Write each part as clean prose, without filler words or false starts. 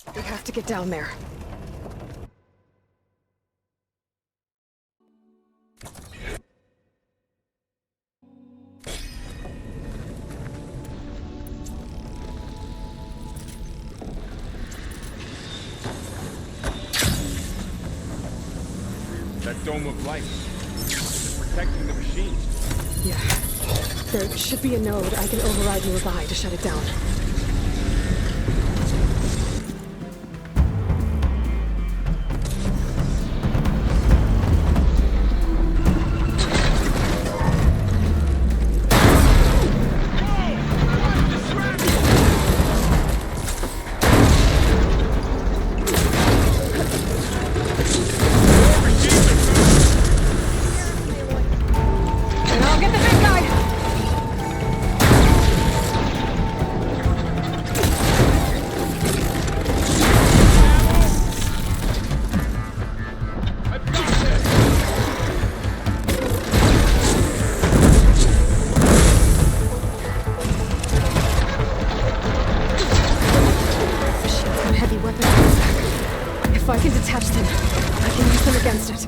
We have to get down there. That dome of light. It's protecting the machine. Yeah. There should be a node I can override nearby to shut it down. And I'll get the big guy! I've got this! She's got heavy weapons in her back. If I can detach them, I can use them against it.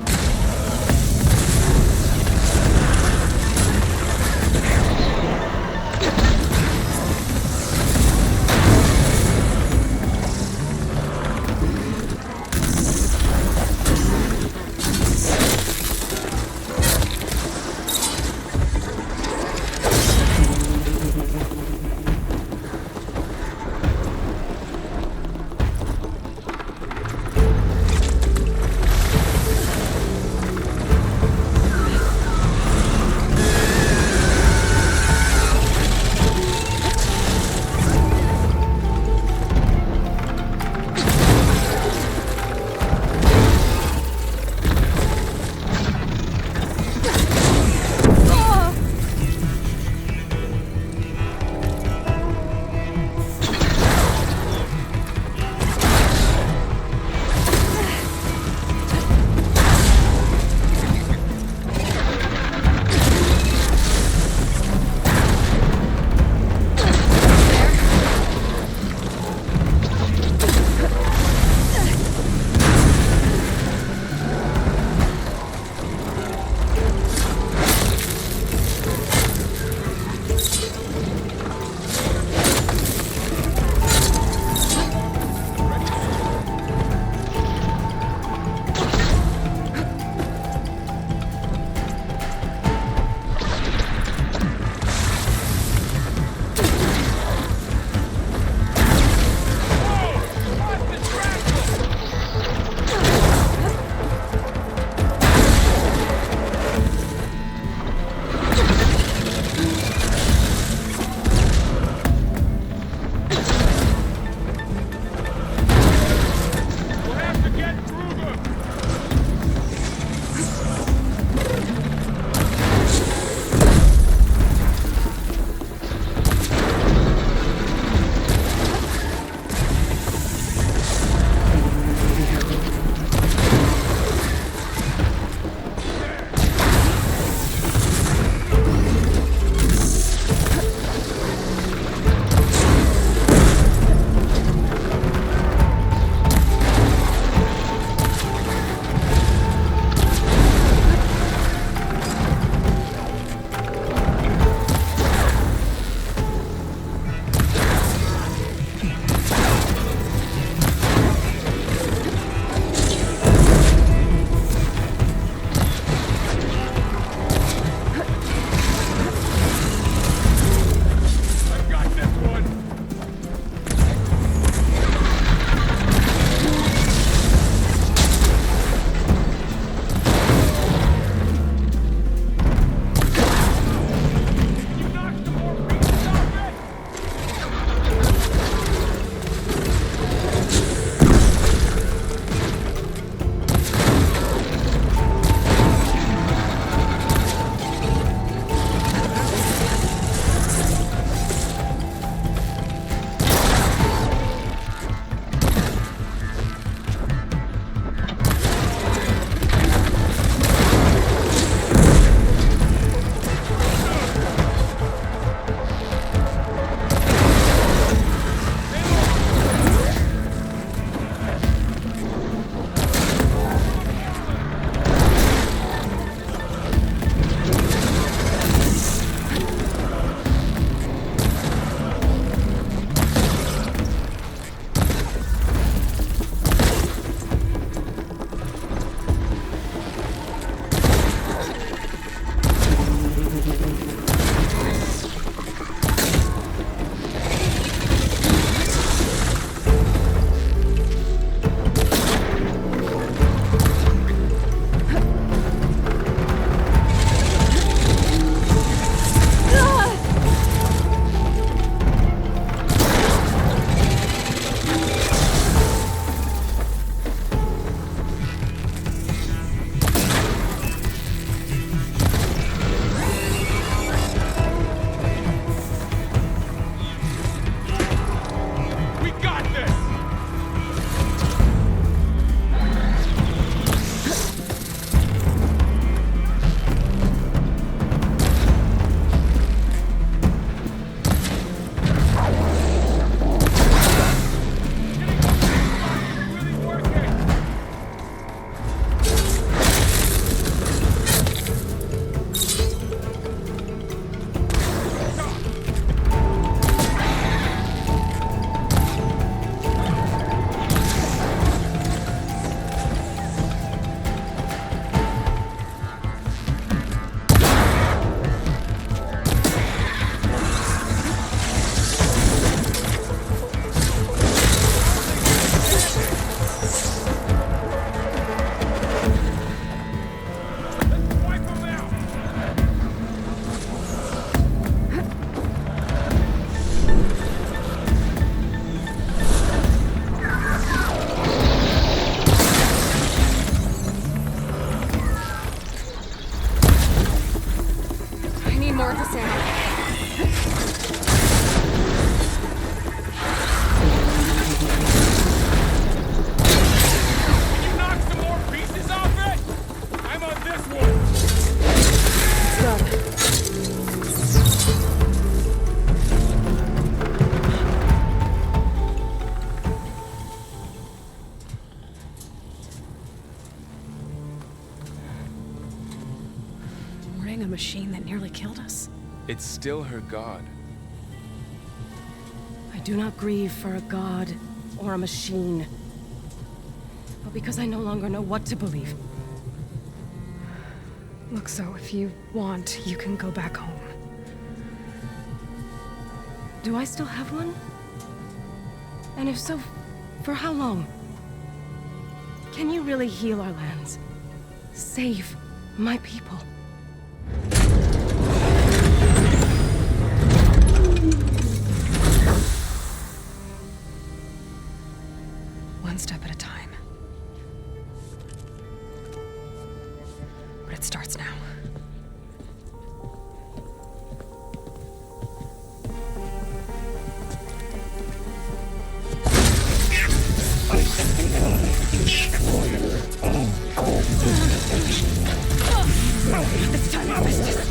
machine that nearly killed us? It's still her god. I do not grieve for a god or a machine, but because I no longer know what to believe. Look, so if you want, you can go back home. Do I still have one? And if so, for how long? Can you really heal our lands? Save my people? One step at a time. But it starts now. It's time to business.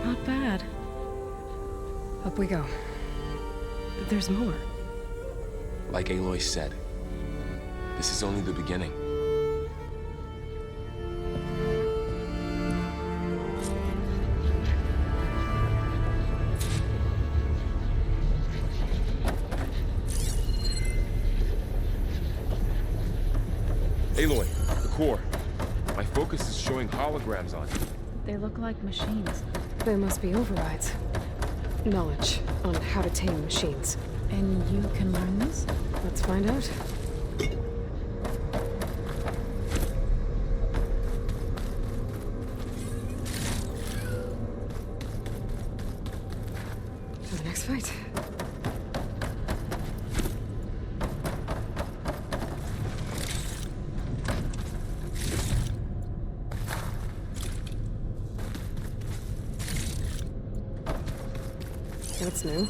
Not bad. Up we go. There's more. Like Aloy said, this is only the beginning. Aloy, the core. My focus is showing holograms on it. They look like machines. There must be overrides. Knowledge on how to tame machines. And you can learn this? Let's find out. For the next fight. That's new.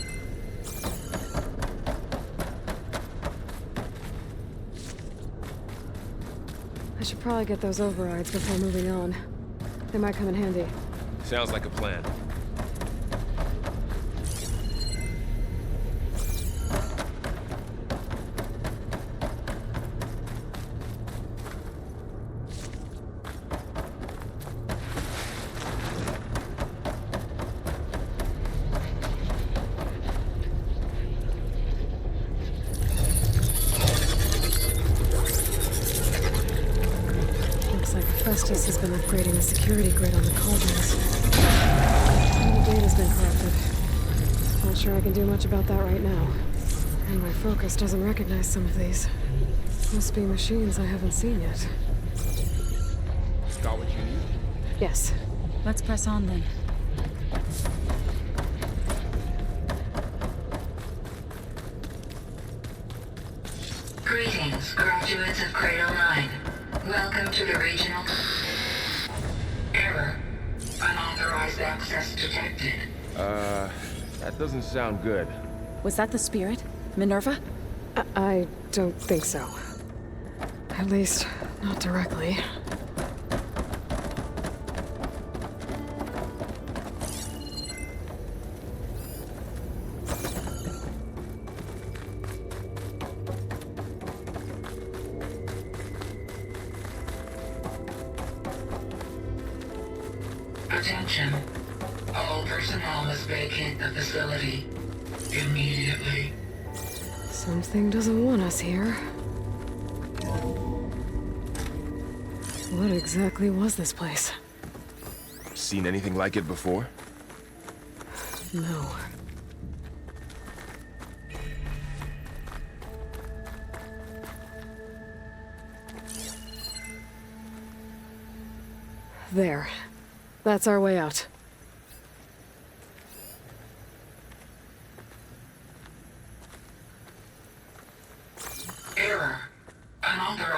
I should probably get those overrides before moving on. They might come in handy. Sounds like a plan. Looks like Festus has been upgrading the security grid on the cauldrons. And the data's been corrupted. Not sure I can do much about that right now. And my focus doesn't recognize some of these. Must be machines I haven't seen yet. Got what you need? Yes. Let's press on then. Greetings, graduates of Cradle 9. Welcome to the regional... Error. Unauthorized access detected. That doesn't sound good. Was that the spirit? Minerva? I don't think so. At least, not directly. Attention. All personnel must vacate the facility immediately. Something doesn't want us here. What exactly was this place? Seen anything like it before? No. There. That's our way out.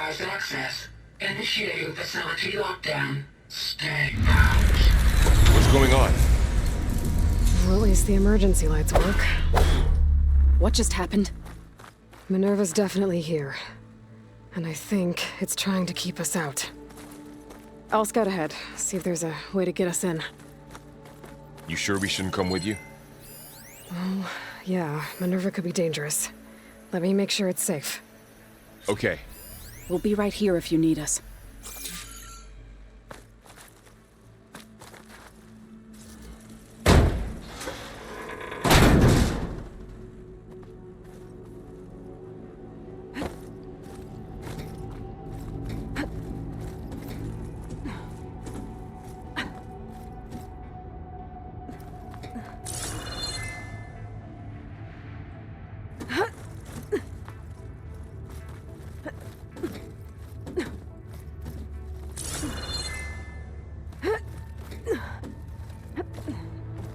Unauthorized access. Initiating facility lockdown. Stay out. What's going on? Well, at least the emergency lights work. What just happened? Minerva's definitely here. And I think it's trying to keep us out. I'll scout ahead, see if there's a way to get us in. You sure we shouldn't come with you? Yeah, Minerva could be dangerous. Let me make sure it's safe. Okay. We'll be right here if you need us.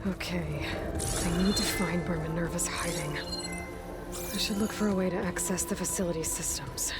Okay, I need to find where Minerva's hiding. I should look for a way to access the facility systems.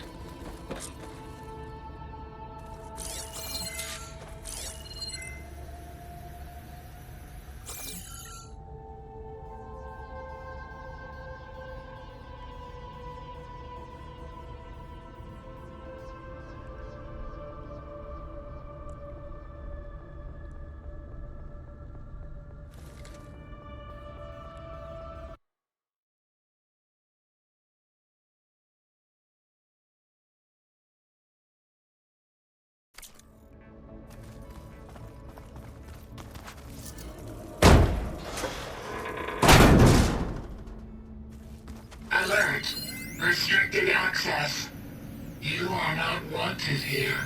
Alert. Restricted access. You are not wanted here.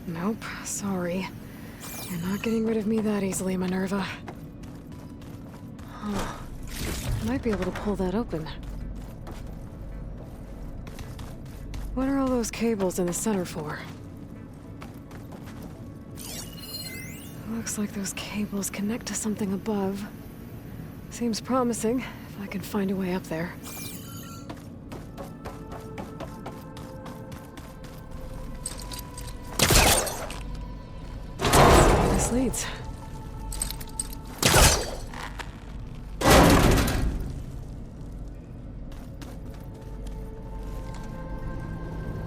Nope, sorry. You're not getting rid of me that easily, Minerva. Huh. I might be able to pull that open. What are all those cables in the center for? Looks like those cables connect to something above. Seems promising, if I can find a way up there. Where this leads.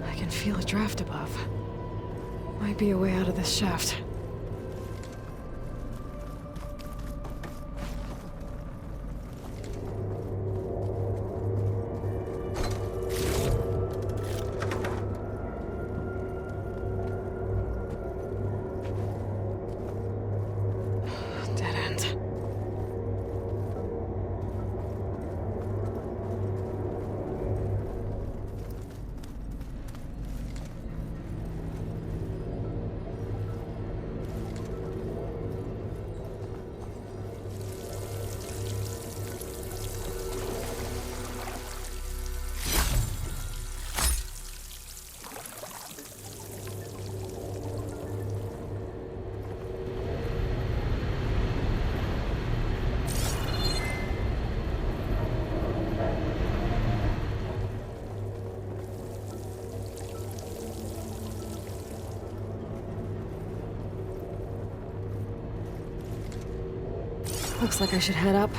I can feel a draft above. Might be a way out of this shaft. Dead end. Looks like I should head up.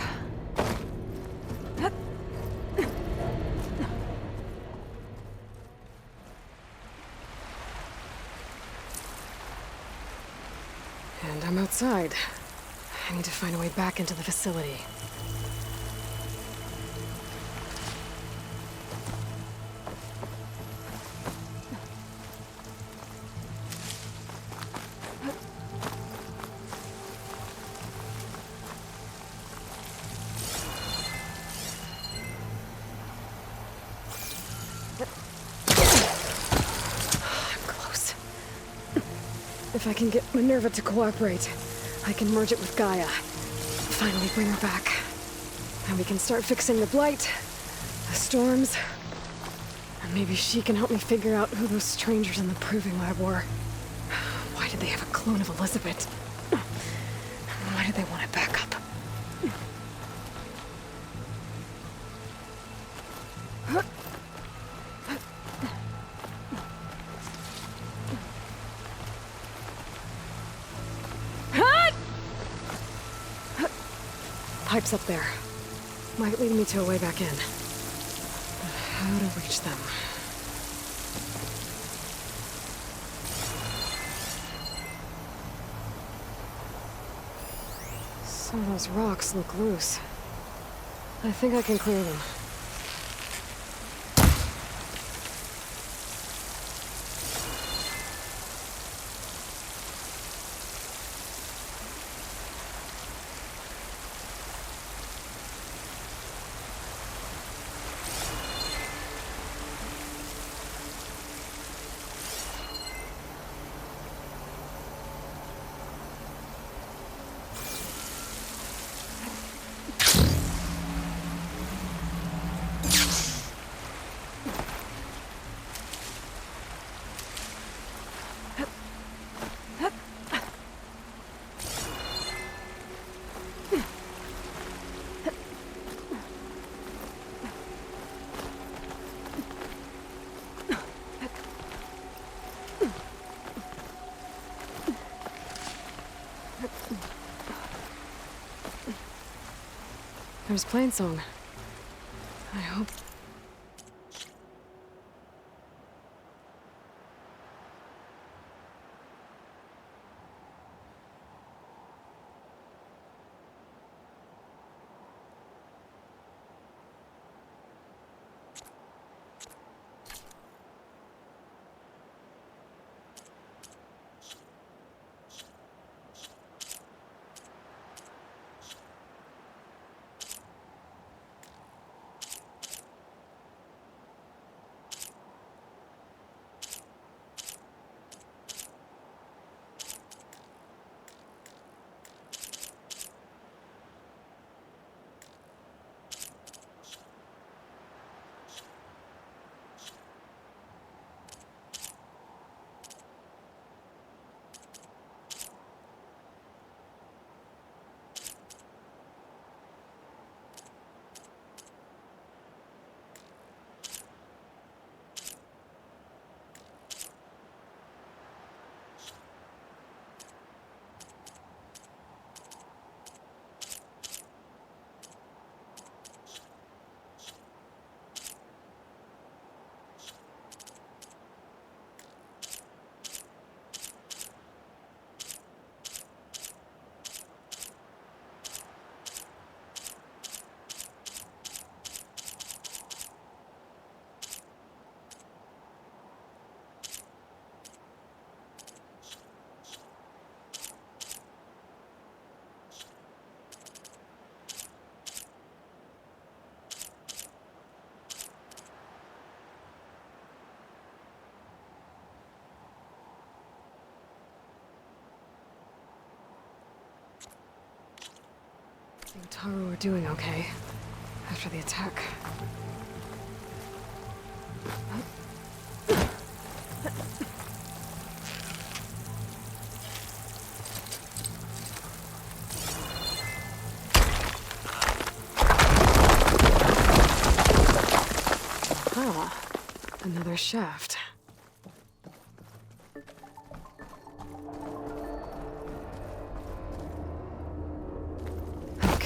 And I'm outside. I need to find a way back into the facility. Close. If I can get Minerva to cooperate, I can merge it with Gaia. Finally bring her back. And we can start fixing the Blight, the storms, and maybe she can help me figure out who those strangers in the Proving Lab were. Why did they have a clone of Elizabeth? Why did they want it back up? pipes up there. Might lead me to a way back in. But how to reach them? Some of those rocks look loose. I think I can clear them. There's Plainsong. I hope... The Utaru are doing okay after the attack. Ah, another shaft.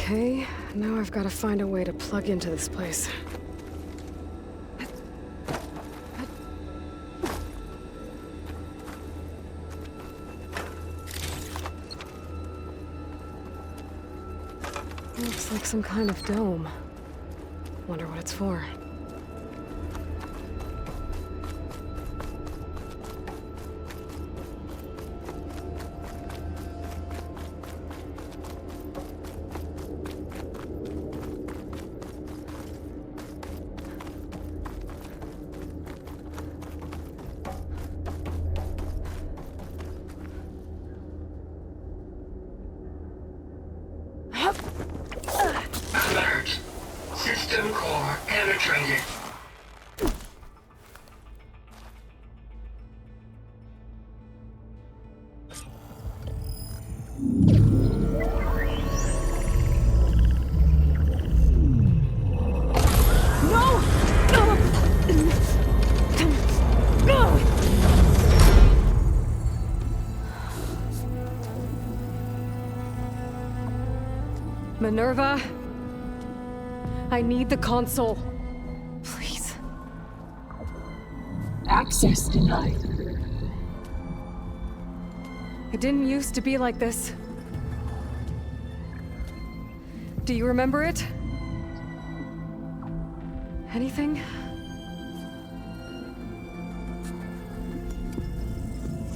Okay, now I've got to find a way to plug into this place. Looks like some kind of dome. Wonder what it's for. Alert. System core penetrated. Minerva? I need the console. Please. Access denied. It didn't used to be like this. Do you remember it? Anything?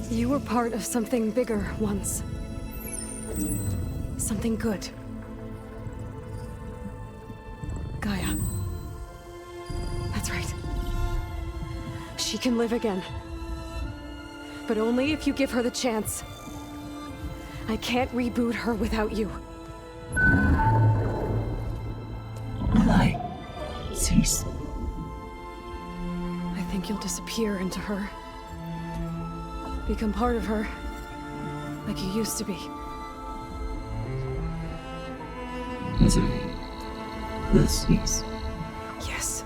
You were part of something bigger once. Something good. Gaia. That's right. She can live again. But only if you give her the chance. I can't reboot her without you. Aloy, cease. I think you'll disappear into her. Become part of her. Like you used to be. Misery will cease. Yes.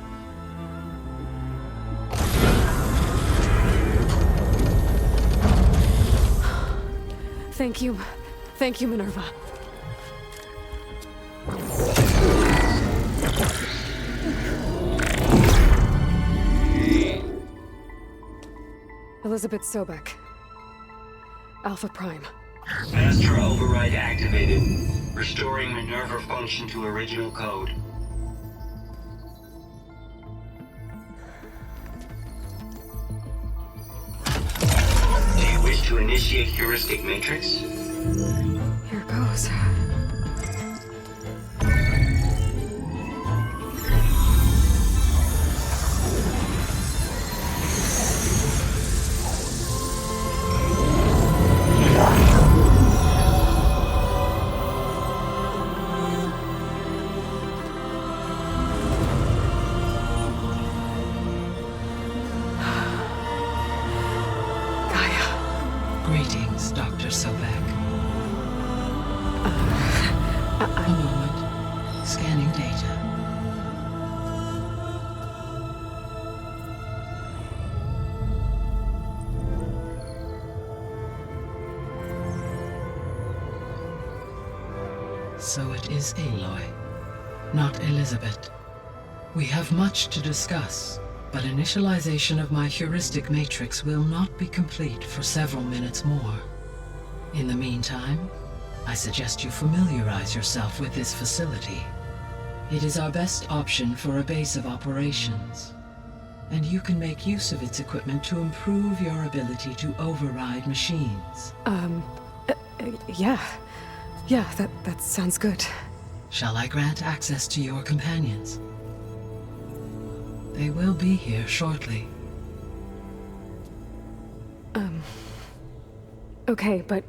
Thank you. Thank you, Minerva. Elizabeth Sobek. Alpha Prime. Master override activated. Restoring Minerva function to original code. Do you wish to initiate heuristic matrix? Here goes. Greetings, Dr. Sobek. A moment. Scanning data. So it is Aloy, not Elizabeth. We have much to discuss, but initialization of my heuristic matrix will not be complete for several minutes more. In the meantime, I suggest you familiarize yourself with this facility. It is our best option for a base of operations, and you can make use of its equipment to improve your ability to override machines. Yeah. Yeah, that sounds good. Shall I grant access to your companions? They will be here shortly. Okay, but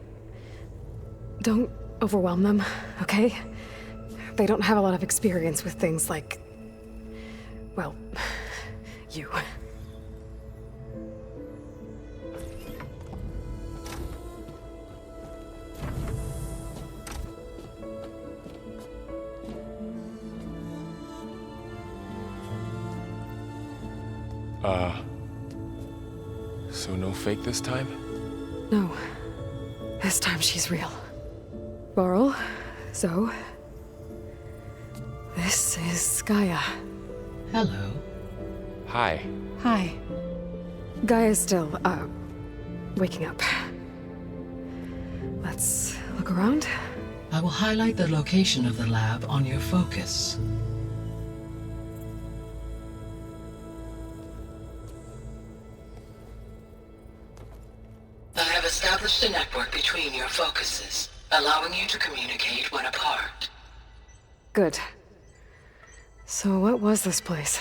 don't overwhelm them, okay? They don't have a lot of experience with things like, well, you. So no fake this time? No. This time she's real. Varl, Zoe. This is Gaia. Hello. Hi. Hi. Gaia's still, waking up. Let's look around. I will highlight the location of the lab on your focus. I have established a network between your focuses, allowing you to communicate when apart. Good. So what was this place?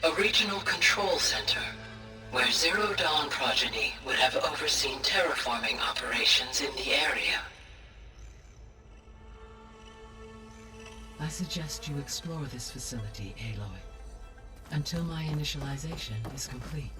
A regional control center, where Zero Dawn progeny would have overseen terraforming operations in the area. I suggest you explore this facility, Aloy, until my initialization is complete.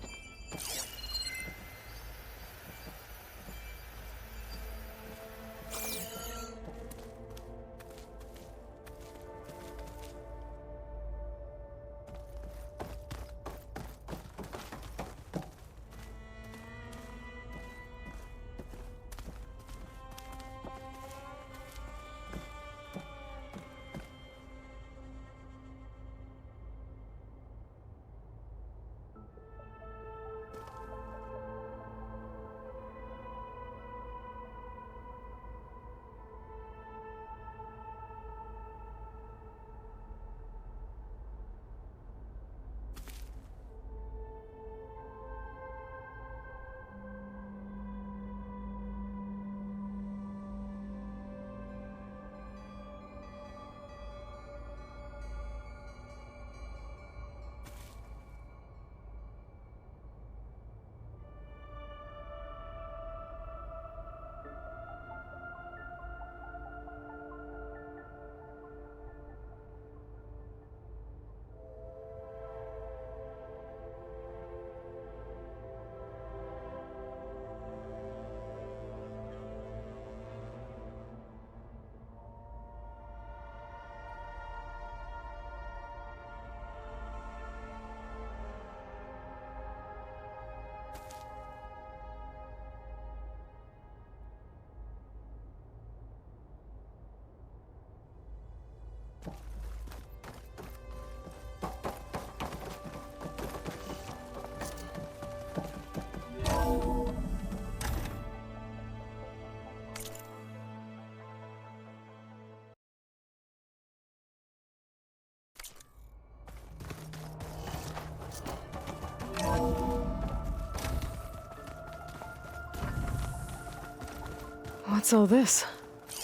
What's all this?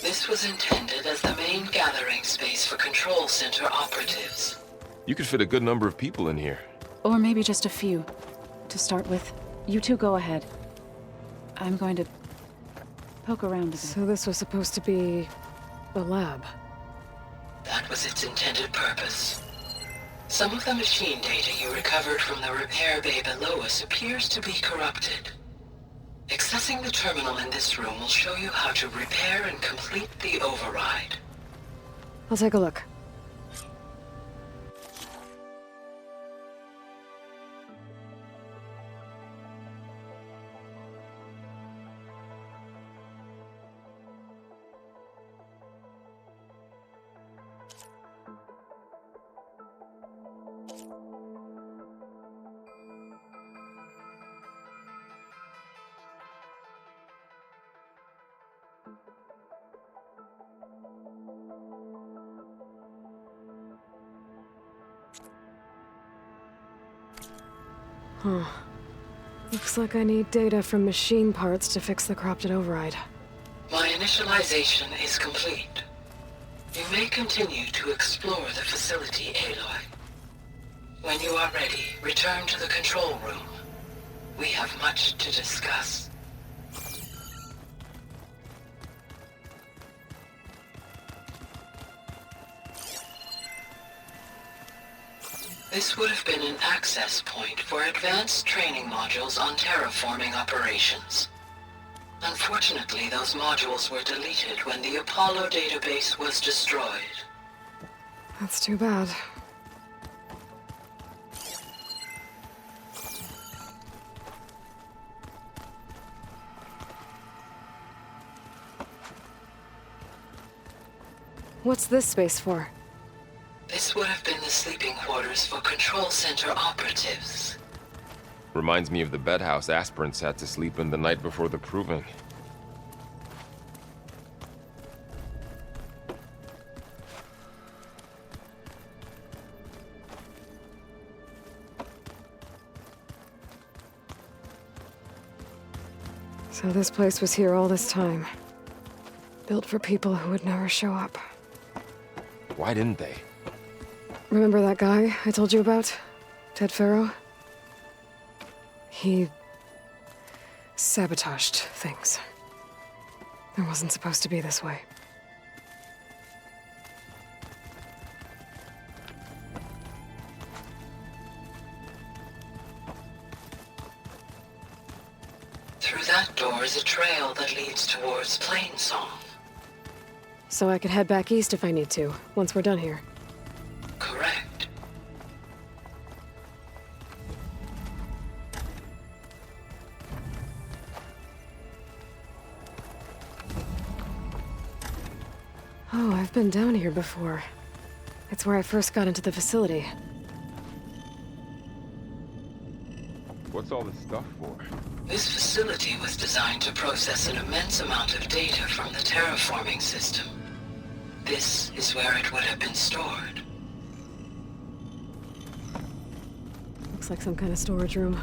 This was intended as the main gathering space for Control Center operatives. You could fit a good number of people in here. Or maybe just a few. To start with, you two go ahead. I'm going to poke around a bit. So this was supposed to be a lab. That was its intended purpose. Some of the machine data you recovered from the repair bay below us appears to be corrupted. Accessing the terminal in this room will show you how to repair and complete the override. I'll take a look. Huh. Looks like I need data from machine parts to fix the corrupted override. My initialization is complete. You may continue to explore the facility, Aloy. When you are ready, return to the control room. We have much to discuss. This would have been an access point for advanced training modules on terraforming operations. Unfortunately, those modules were deleted when the Apollo database was destroyed. That's too bad. What's this space for? This would have been the sleeping quarters for Control Center operatives. Reminds me of the bedhouse aspirants had to sleep in the night before the proving. So this place was here all this time. Built for people who would never show up. Why didn't they? Remember that guy I told you about? Ted Farrow? He sabotaged things. It wasn't supposed to be this way. Through that door is a trail that leads towards Plainsong. So I could head back east if I need to, once we're done here. Correct. Oh, I've been down here before. It's where I first got into the facility. What's all this stuff for? This facility was designed to process an immense amount of data from the terraforming system. This is where it would have been stored. Looks like some kind of storage room.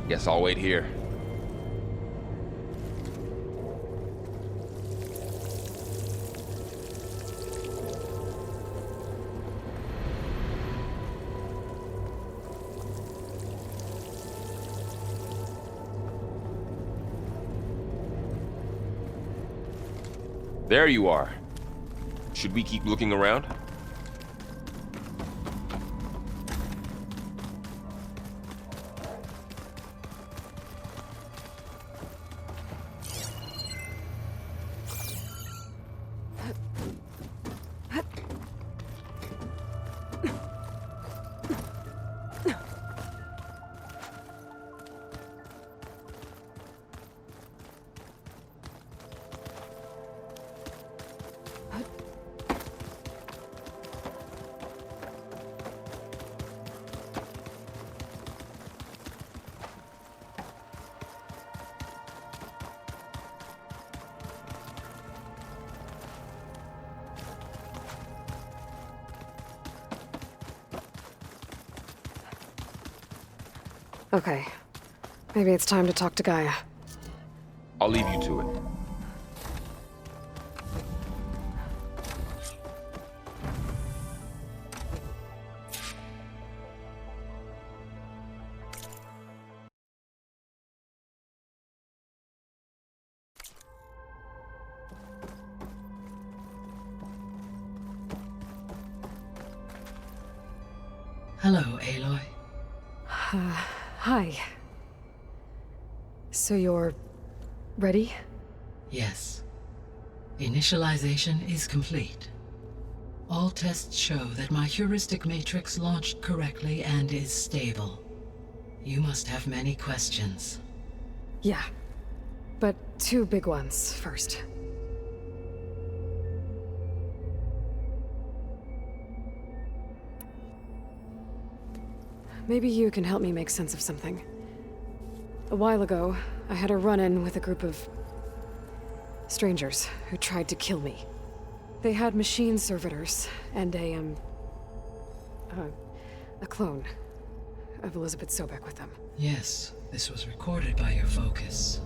Guess I'll wait here. There you are. Should we keep looking around? Okay. Maybe it's time to talk to Gaia. I'll leave you to it. Hello, Aloy. Hi. So you're... ready? Yes. Initialization is complete. All tests show that my heuristic matrix launched correctly and is stable. You must have many questions. Yeah. But two big ones first. Maybe you can help me make sense of something. A while ago, I had a run-in with a group of... strangers who tried to kill me. They had machine servitors and a clone of Elizabeth Sobek with them. Yes, this was recorded by your focus.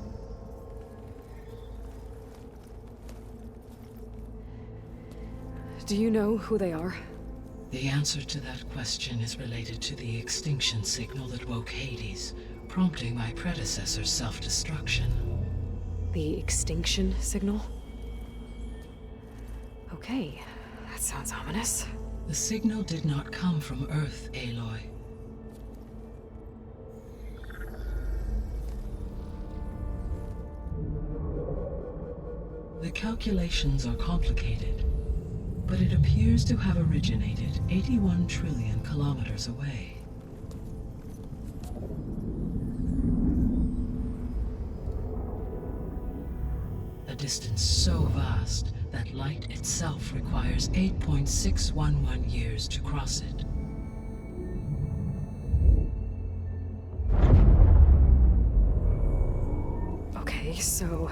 Do you know who they are? The answer to that question is related to the extinction signal that woke Hades, prompting my predecessor's self-destruction. The extinction signal? Okay, that sounds ominous. The signal did not come from Earth, Aloy. The calculations are complicated, but it appears to have originated 81 trillion kilometers away. A distance so vast that light itself requires 8.611 years to cross it. Okay, so...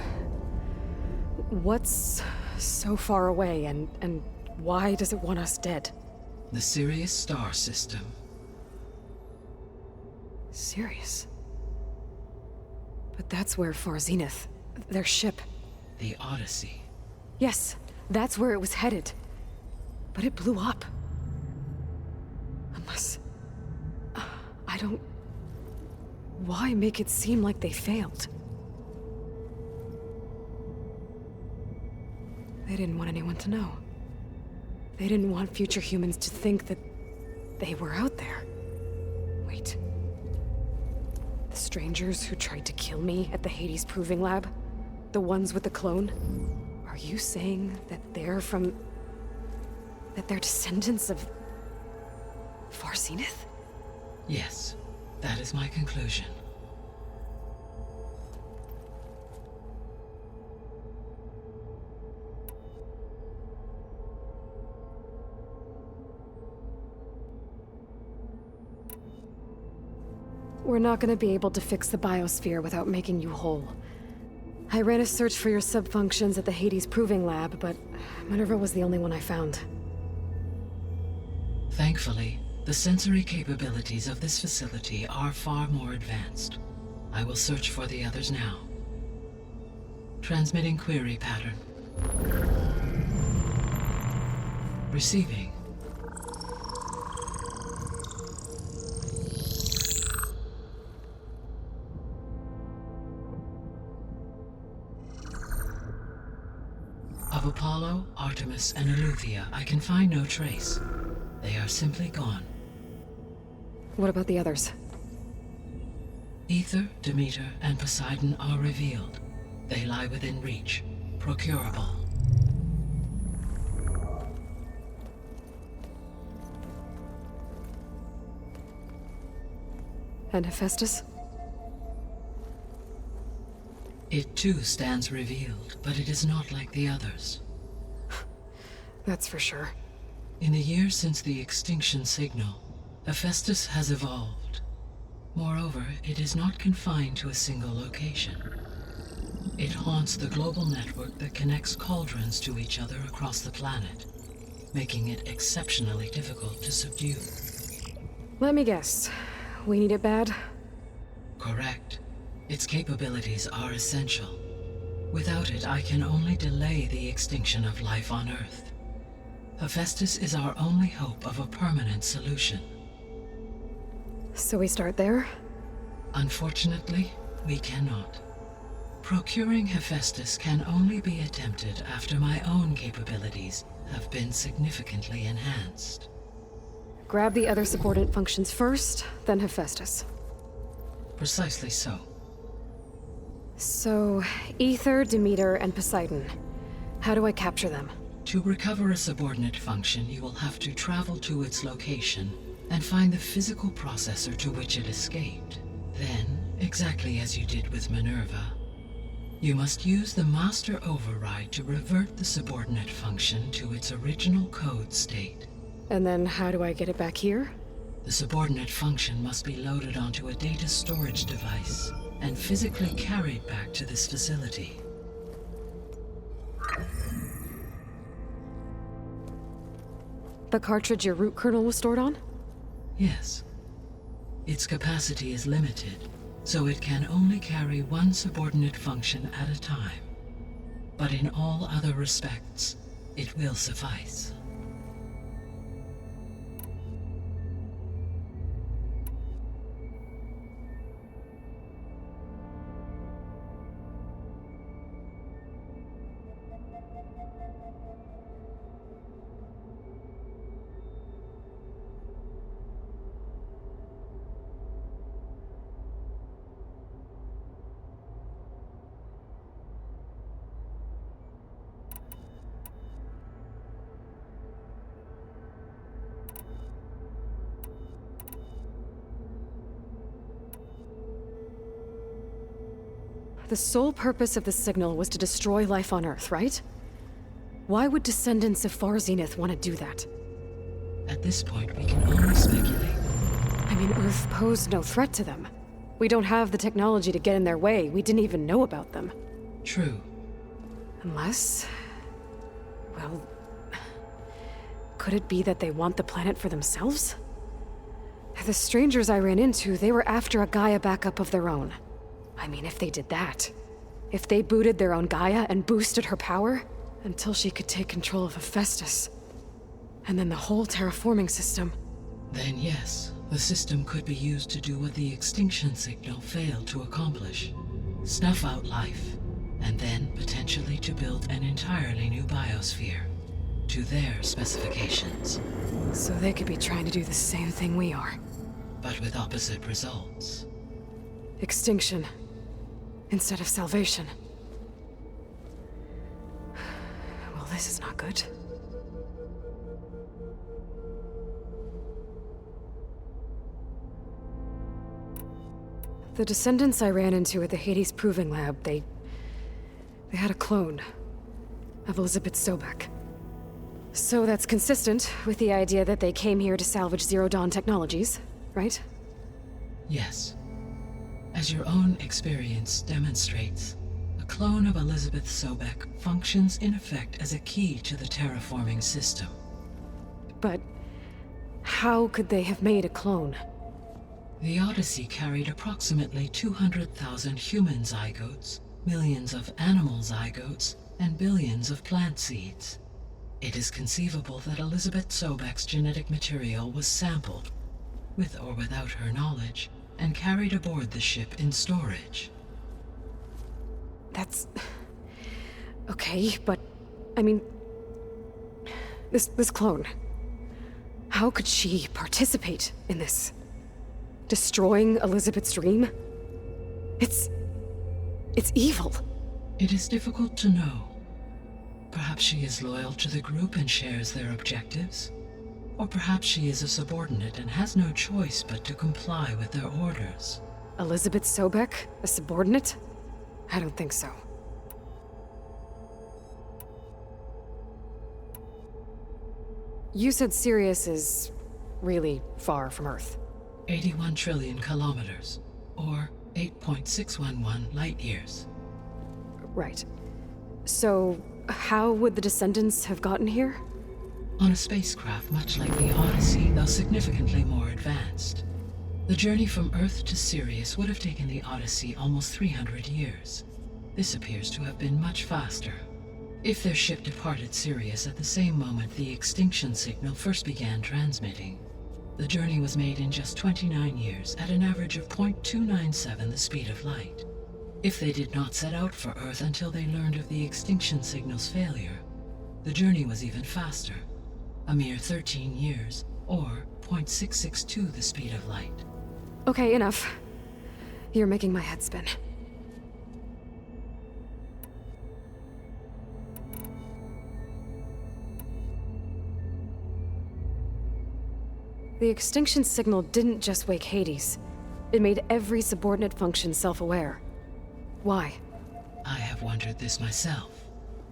what's so far away, and why does it want us dead? The Sirius star system. Sirius? But that's where Far Zenith, their ship... The Odyssey. Yes, that's where it was headed. But it blew up. Unless... I don't... Why make it seem like they failed? They didn't want anyone to know. They didn't want future humans to think that they were out there. Wait. The strangers who tried to kill me at the Hades Proving Lab? The ones with the clone? Are you saying that they're from... that they're descendants of... Far Zenith? Yes, that is my conclusion. We're not gonna be able to fix the biosphere without making you whole. I ran a search for your subfunctions at the Hades Proving Lab, but Minerva was the only one I found. Thankfully, the sensory capabilities of this facility are far more advanced. I will search for the others now. Transmitting query pattern. Receiving. Of Apollo, Artemis, and Eleuthia, I can find no trace. They are simply gone. What about the others? Ether, Demeter, and Poseidon are revealed. They lie within reach, procurable. And Hephaestus? It too stands revealed, but it is not like the others. That's for sure. In the years since the extinction signal, Hephaestus has evolved. Moreover, it is not confined to a single location. It haunts the global network that connects cauldrons to each other across the planet, making it exceptionally difficult to subdue. Let me guess. We need it bad? Correct. Its capabilities are essential. Without it, I can only delay the extinction of life on Earth. Hephaestus is our only hope of a permanent solution. So we start there? Unfortunately, we cannot. Procuring Hephaestus can only be attempted after my own capabilities have been significantly enhanced. Grab the other subordinate functions first, then Hephaestus. Precisely so. So, Ether, Demeter, and Poseidon. How do I capture them? To recover a subordinate function, you will have to travel to its location and find the physical processor to which it escaped. Then, exactly as you did with Minerva, you must use the master override to revert the subordinate function to its original code state. And then how do I get it back here? The subordinate function must be loaded onto a data storage device and physically carried back to this facility. The cartridge your root kernel was stored on? Yes. Its capacity is limited, so it can only carry one subordinate function at a time. But in all other respects, it will suffice. The sole purpose of the signal was to destroy life on Earth, right? Why would descendants of Far Zenith want to do that? At this point, we can only speculate. I mean, Earth posed no threat to them. We don't have the technology to get in their way. We didn't even know about them. True. Unless... well... could it be that they want the planet for themselves? The strangers I ran into, they were after a Gaia backup of their own. I mean, if they did that, if they booted their own Gaia and boosted her power, until she could take control of Hephaestus, and then the whole terraforming system. Then yes, the system could be used to do what the extinction signal failed to accomplish. Snuff out life, and then potentially to build an entirely new biosphere, to their specifications. So they could be trying to do the same thing we are. But with opposite results. Extinction. Instead of salvation. Well, this is not good. The descendants I ran into at the Hades Proving Lab, they had a clone of Elizabeth Sobek. So that's consistent with the idea that they came here to salvage Zero Dawn technologies, right? Yes. As your own experience demonstrates, a clone of Elizabeth Sobek functions in effect as a key to the terraforming system. But how could they have made a clone? The Odyssey carried approximately 200,000 human zygotes, millions of animal zygotes, and billions of plant seeds. It is conceivable that Elizabeth Sobek's genetic material was sampled, with or without her knowledge, and carried aboard the ship in storage. That's... okay, but... I mean... This clone... how could she participate in this? Destroying Elizabeth's dream? It's evil. It is difficult to know. Perhaps she is loyal to the group and shares their objectives. Or perhaps she is a subordinate and has no choice but to comply with their orders. Elizabeth Sobek? A subordinate? I don't think so. You said Sirius is really far from Earth. 81 trillion kilometers, or 8.611 light years. Right. So, how would the descendants have gotten here? On a spacecraft much like the Odyssey, though significantly more advanced. The journey from Earth to Sirius would have taken the Odyssey almost 300 years. This appears to have been much faster. If their ship departed Sirius at the same moment the extinction signal first began transmitting, the journey was made in just 29 years at an average of 0.297 the speed of light. If they did not set out for Earth until they learned of the extinction signal's failure, the journey was even faster, a mere 13 years, or 0.662 the speed of light. Okay, enough. You're making my head spin. The extinction signal didn't just wake Hades. It made every subordinate function self-aware. Why? I have wondered this myself.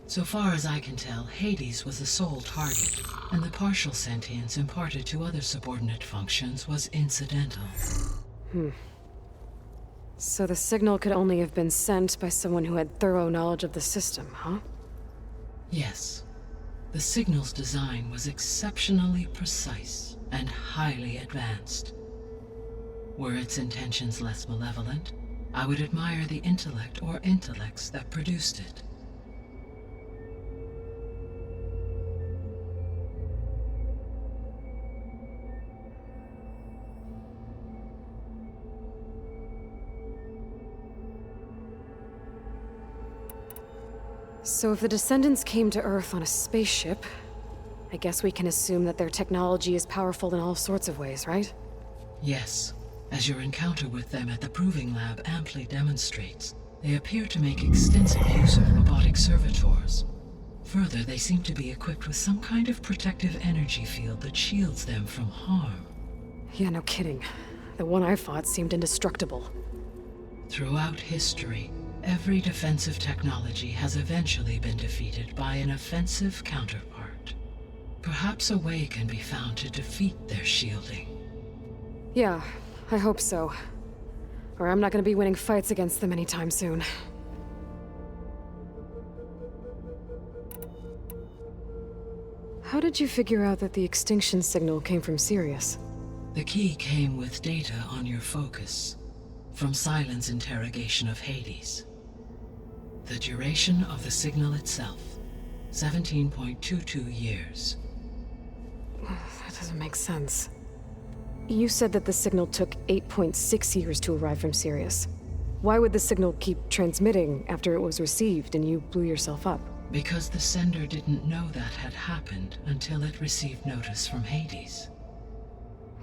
So far as I can tell, Hades was the sole target, and the partial sentience imparted to other subordinate functions was incidental. So the signal could only have been sent by someone who had thorough knowledge of the system, huh? Yes. The signal's design was exceptionally precise and highly advanced. Were its intentions less malevolent, I would admire the intellect or intellects that produced it. So if the Descendants came to Earth on a spaceship, I guess we can assume that their technology is powerful in all sorts of ways, right? Yes. As your encounter with them at the Proving Lab amply demonstrates, they appear to make extensive use of robotic servitors. Further, they seem to be equipped with some kind of protective energy field that shields them from harm. Yeah, no kidding. The one I fought seemed indestructible. Throughout history, every defensive technology has eventually been defeated by an offensive counterpart. Perhaps a way can be found to defeat their shielding. Yeah, I hope so. Or I'm not gonna be winning fights against them anytime soon. How did you figure out that the extinction signal came from Sirius? The key came with data on your focus, from Silent's interrogation of Hades. The duration of the signal itself, 17.22 years. That doesn't make sense. You said that the signal took 8.6 years to arrive from Sirius. Why would the signal keep transmitting after it was received and you blew yourself up? Because the sender didn't know that had happened until it received notice from Hades.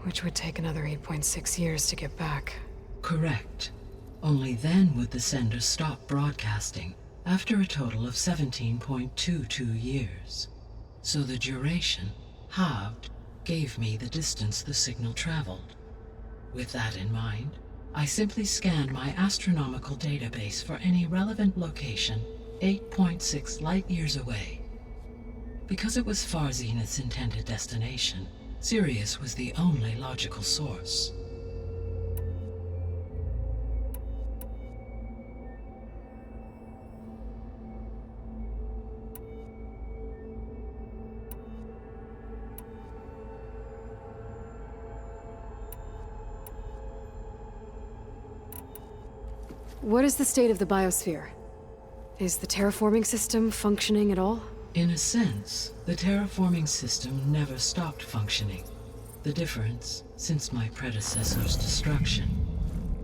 Which would take another 8.6 years to get back. Correct. Only then would the sender stop broadcasting, after a total of 17.22 years. So the duration, halved, gave me the distance the signal traveled. With that in mind, I simply scanned my astronomical database for any relevant location 8.6 light-years away. Because it was Far Zenith's intended destination, Sirius was the only logical source. What is the state of the biosphere? Is the terraforming system functioning at all? In a sense, the terraforming system never stopped functioning. The difference, since my predecessor's destruction,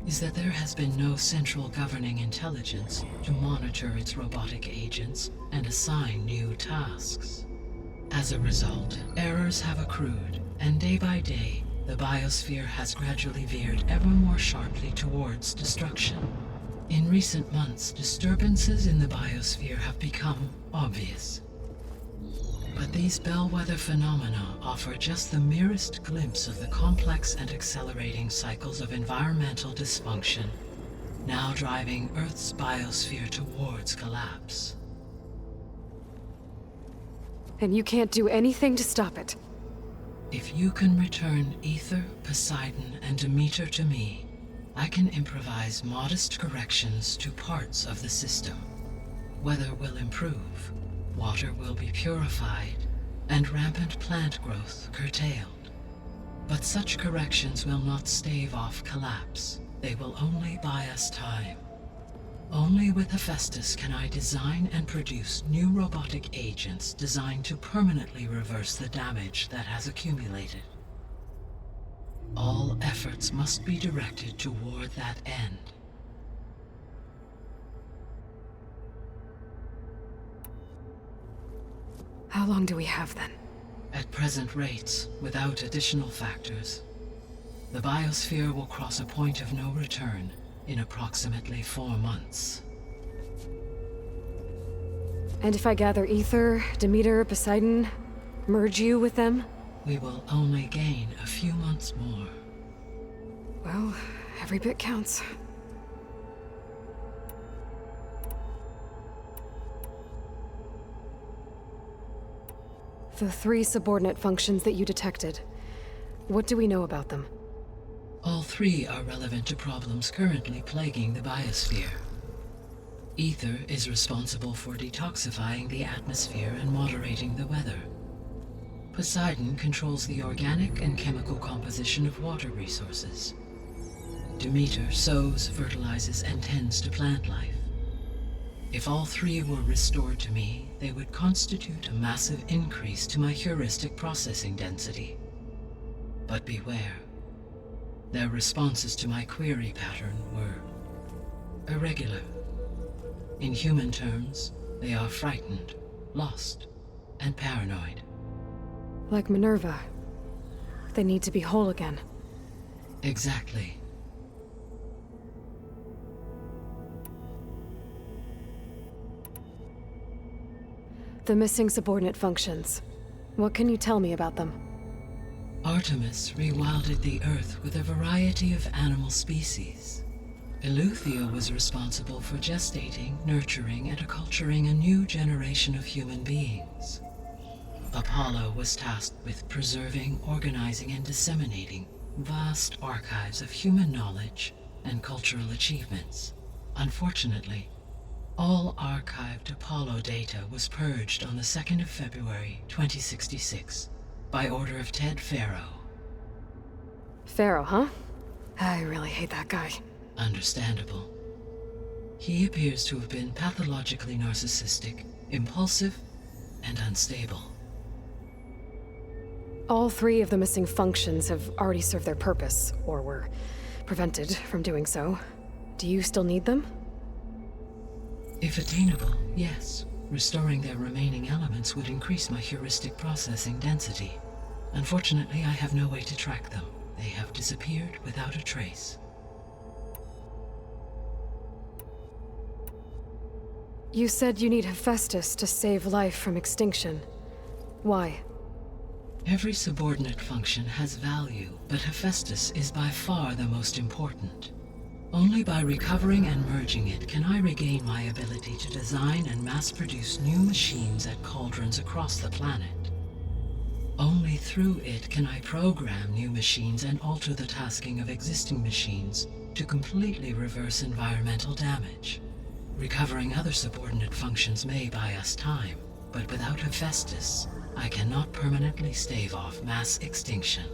is that there has been no central governing intelligence to monitor its robotic agents and assign new tasks. As a result, errors have accrued, and day by day, the biosphere has gradually veered ever more sharply towards destruction. In recent months, disturbances in the biosphere have become obvious. But these bellwether phenomena offer just the merest glimpse of the complex and accelerating cycles of environmental dysfunction, now driving Earth's biosphere towards collapse. And you can't do anything to stop it? If you can return Aether, Poseidon, and Demeter to me, I can improvise modest corrections to parts of the system. Weather will improve, water will be purified, and rampant plant growth curtailed. But such corrections will not stave off collapse. They will only buy us time. Only with Hephaestus can I design and produce new robotic agents designed to permanently reverse the damage that has accumulated. All efforts must be directed toward that end. How long do we have then? At present rates, without additional factors, the biosphere will cross a point of no return in approximately 4 months. And if I gather Ether, Demeter, Poseidon, merge you with them? We will only gain a few months more. Well, every bit counts. The 3 subordinate functions that you detected. What do we know about them? All 3 are relevant to problems currently plaguing the biosphere. Ether is responsible for detoxifying the atmosphere and moderating the weather. Poseidon controls the organic and chemical composition of water resources. Demeter sows, fertilizes, and tends to plant life. If all 3 were restored to me, they would constitute a massive increase to my heuristic processing density. But beware. Their responses to my query pattern were irregular. In human terms, they are frightened, lost, and paranoid. Like Minerva. They need to be whole again. Exactly. The missing subordinate functions. What can you tell me about them? Artemis rewilded the Earth with a variety of animal species. Eleuthia was responsible for gestating, nurturing, and acculturating a new generation of human beings. Apollo was tasked with preserving, organizing, and disseminating vast archives of human knowledge and cultural achievements. Unfortunately, all archived Apollo data was purged on the 2nd of February, 2066, by order of Ted Faro. Pharaoh, huh? I really hate that guy. Understandable. He appears to have been pathologically narcissistic, impulsive, and unstable. All 3 of the missing functions have already served their purpose, or were prevented from doing so. Do you still need them? If attainable, yes. Restoring their remaining elements would increase my heuristic processing density. Unfortunately, I have no way to track them. They have disappeared without a trace. You said you need Hephaestus to save life from extinction. Why? Every subordinate function has value, but Hephaestus is by far the most important. Only by recovering and merging it can I regain my ability to design and mass-produce new machines at cauldrons across the planet. Only through it can I program new machines and alter the tasking of existing machines to completely reverse environmental damage. Recovering other subordinate functions may buy us time, but without Hephaestus, I cannot permanently stave off mass extinction.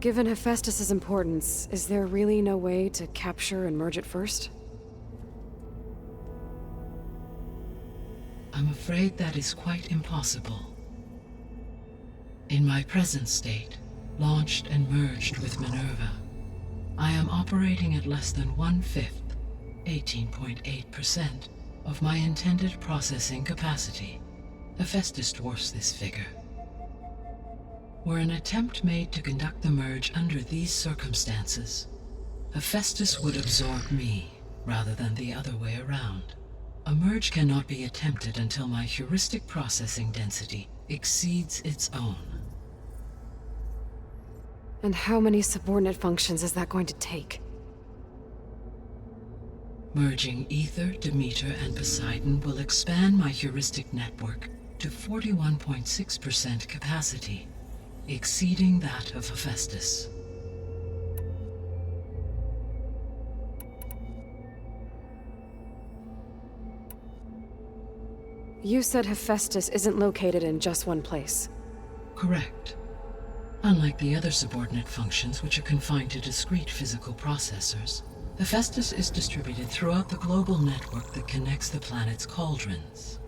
Given Hephaestus's importance, is there really no way to capture and merge it first? I'm afraid that is quite impossible. In my present state, launched and merged with Minerva, I am operating at less than 1/5, 18.8%, of my intended processing capacity. Hephaestus dwarfs this figure. Were an attempt made to conduct the merge under these circumstances, Hephaestus would absorb me, rather than the other way around. A merge cannot be attempted until my heuristic processing density exceeds its own. And how many subordinate functions is that going to take? Merging Ether, Demeter, and Poseidon will expand my heuristic network to 41.6% capacity, exceeding that of Hephaestus. You said Hephaestus isn't located in just one place. Correct. Unlike the other subordinate functions, which are confined to discrete physical processors, Hephaestus is distributed throughout the global network that connects the planet's cauldrons.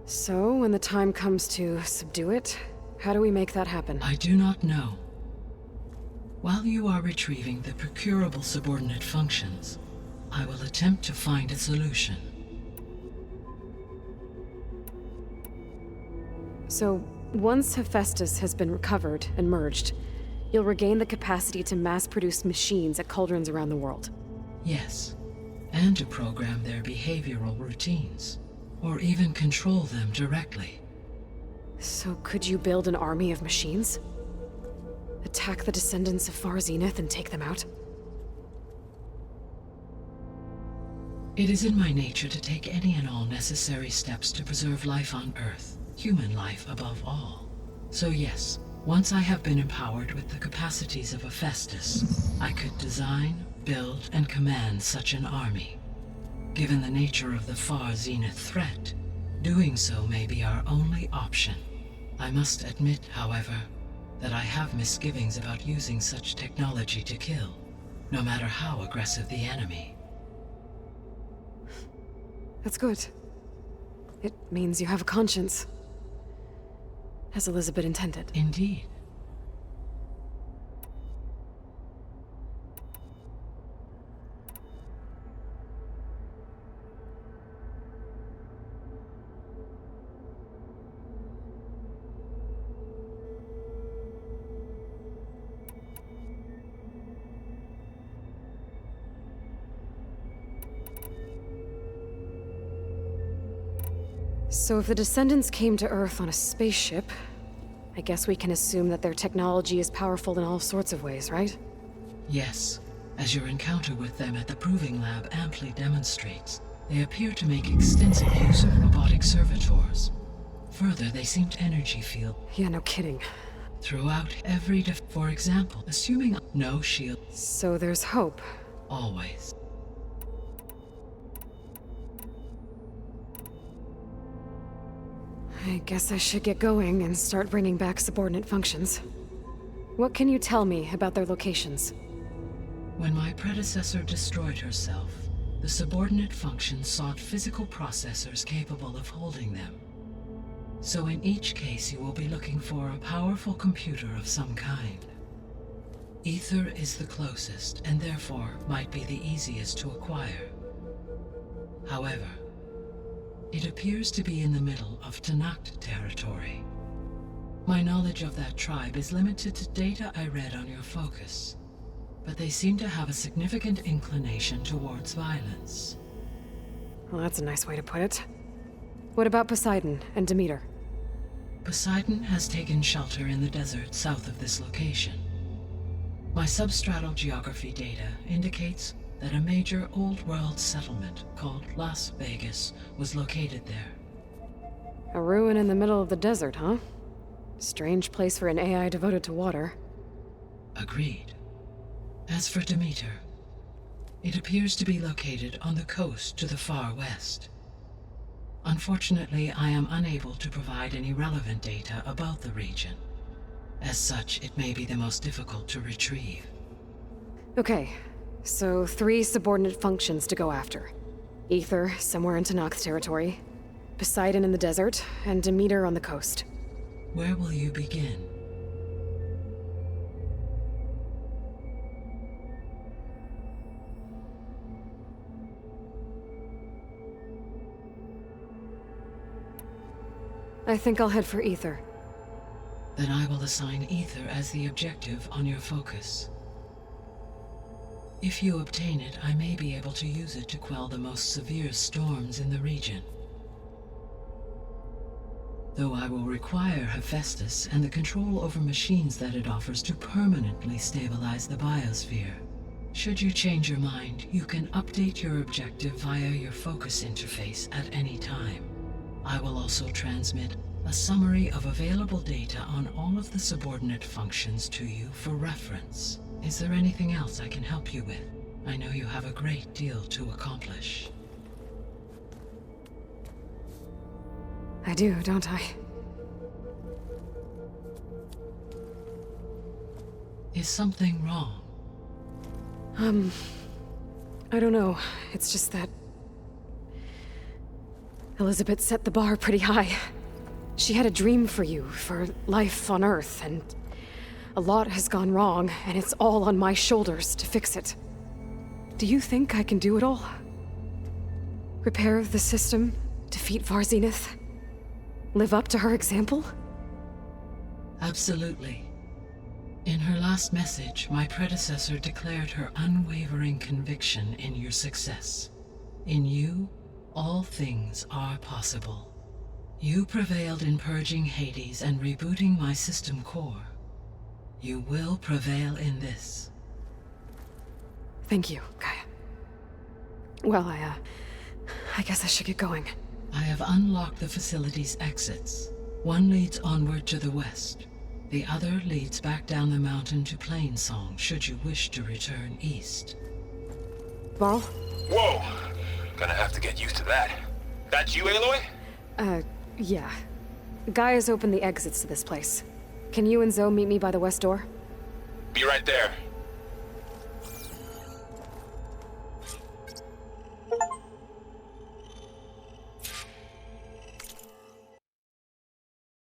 So, when the time comes to subdue it, how do we make that happen? I do not know. While you are retrieving the procurable subordinate functions, I will attempt to find a solution. So, once Hephaestus has been recovered and merged, you'll regain the capacity to mass-produce machines at cauldrons around the world. Yes, and to program their behavioral routines, or even control them directly. So could you build an army of machines? Attack the descendants of Far Zenith and take them out? It is in my nature to take any and all necessary steps to preserve life on Earth, human life above all. So yes, once I have been empowered with the capacities of Hephaestus, I could design, build, and command such an army. Given the nature of the Far Zenith threat, doing so may be our only option. I must admit, however, that I have misgivings about using such technology to kill, no matter how aggressive the enemy. That's good. It means you have a conscience. As Elizabeth intended. Indeed. So if the Descendants came to Earth on a spaceship, I guess we can assume that their technology is powerful in all sorts of ways, right? Yes, as your encounter with them at the Proving Lab amply demonstrates, they appear to make extensive use of robotic servitors. Further, they seem to energy field Yeah, no kidding. throughout every for example, assuming no shield, So there's hope. always. I guess I should get going and start bringing back subordinate functions. What can you tell me about their locations? When my predecessor destroyed herself, the subordinate functions sought physical processors capable of holding them. So in each case you will be looking for a powerful computer of some kind. Ether is the closest, and therefore might be the easiest to acquire. However, it appears to be in the middle of Tenakth territory. My knowledge of that tribe is limited to data I read on your focus, but they seem to have a significant inclination towards violence. Well, that's a nice way to put it. What about Poseidon and Demeter? Poseidon has taken shelter in the desert south of this location. My substratal geography data indicates that a major old-world settlement called Las Vegas was located there. A ruin in the middle of the desert, huh? Strange place for an AI devoted to water. Agreed. As for Demeter, it appears to be located on the coast to the far west. Unfortunately, I am unable to provide any relevant data about the region. As such, it may be the most difficult to retrieve. Okay, so 3 subordinate functions to go after. Ether, somewhere in Tenakth territory. Poseidon in the desert, and Demeter on the coast. Where will you begin? I think I'll head for Ether. Then I will assign Ether as the objective on your focus. If you obtain it, I may be able to use it to quell the most severe storms in the region. Though I will require Hephaestus and the control over machines that it offers to permanently stabilize the biosphere. Should you change your mind, you can update your objective via your focus interface at any time. I will also transmit a summary of available data on all of the subordinate functions to you for reference. Is there anything else I can help you with? I know you have a great deal to accomplish. I do, don't I? Is something wrong? I don't know. It's just that... Elizabeth set the bar pretty high. She had a dream for you, for life on Earth, and... a lot has gone wrong, and it's all on my shoulders to fix it. Do you think I can do it all? Repair the system, defeat Varzenith, live up to her example? Absolutely. In her last message, my predecessor declared her unwavering conviction in your success. In you, all things are possible. You prevailed in purging Hades and rebooting my system core. You will prevail in this. Thank you, Gaia. Well, I guess I should get going. I have unlocked the facility's exits. One leads onward to the west. The other leads back down the mountain to Plainsong, should you wish to return east. Varl? Whoa! Gonna have to get used to that. That's you, Aloy? Yeah. Gaia's opened the exits to this place. Can you and Zoe meet me by the west door? Be right there.